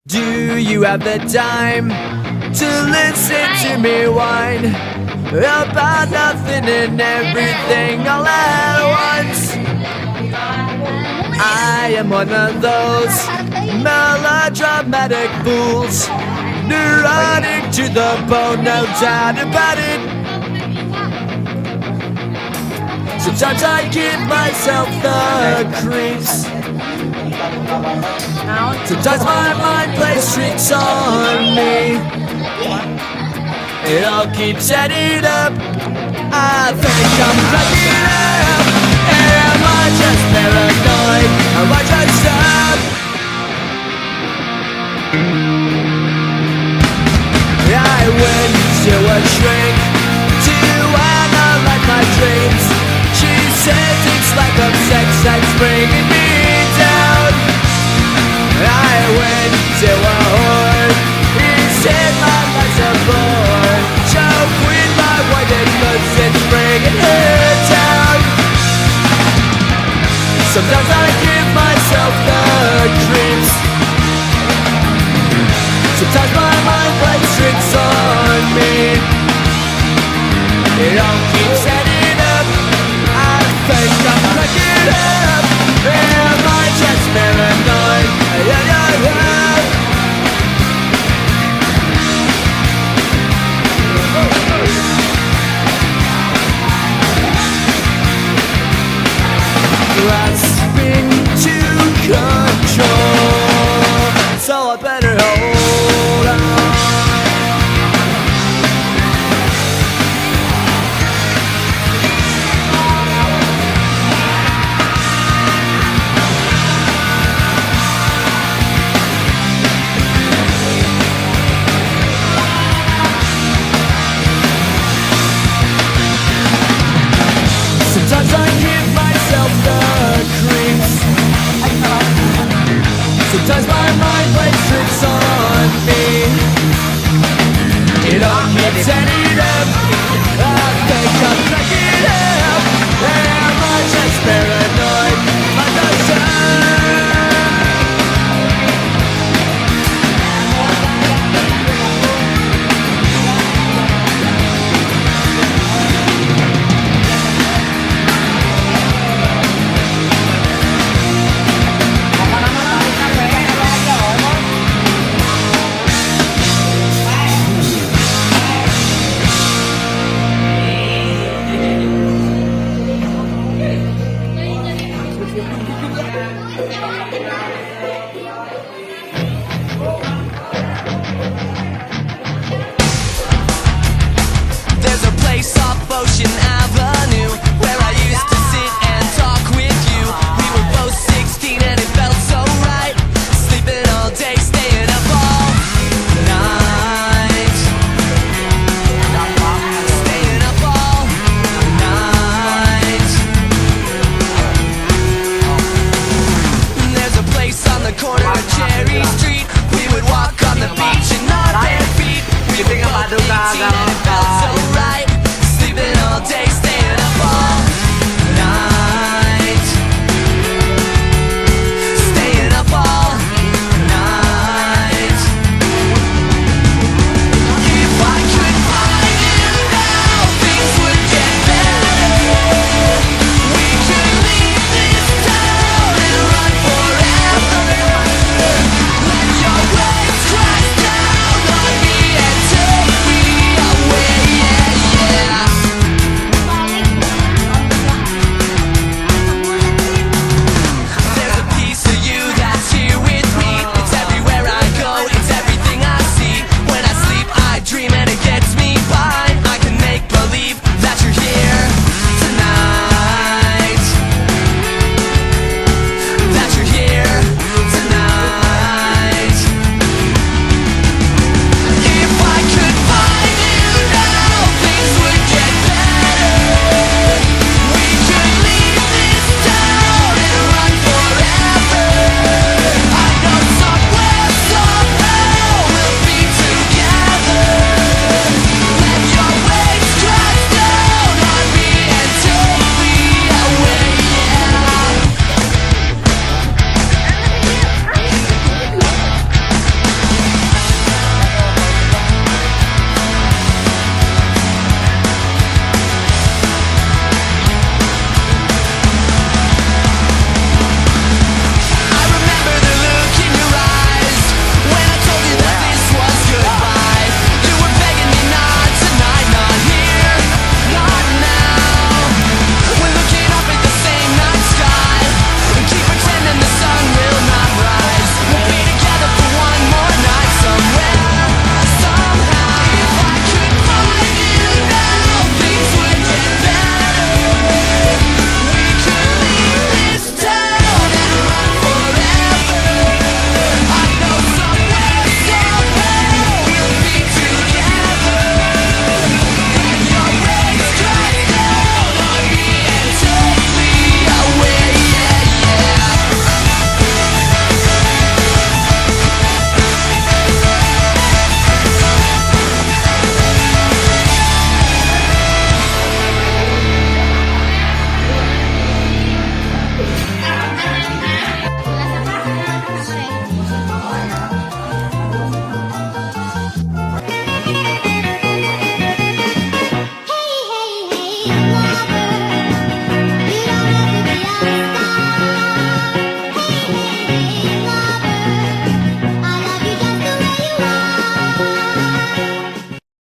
Do you have the time to listen to me whine about nothing and everything all at once? I am one of those melodramatic fools, neurotic to the bone, no doubt about it. Sometimes I give myself the creeps. Sometimes my mind plays tricks on me. It all keeps adding up. I think I'm cracking up. Am I just paranoid? Am I just up? I went to a shrink to analyze my dreams. She says it's like a sex that's bringing me down. I went to a whore. He said my life's a bore. Choke with my wife and cause it's bringing her down. Sometimes I give myself the creeps. Sometimes my mind plays tricks on me. It all keeps adding up. I think I'm cracking up. Am I just paranoid? Grasping to control, so I better hold on. Sometimes I give myself the creeps. Sometimes my mind plays tricks on me. It all keeps adding up. I think I'm cracking up.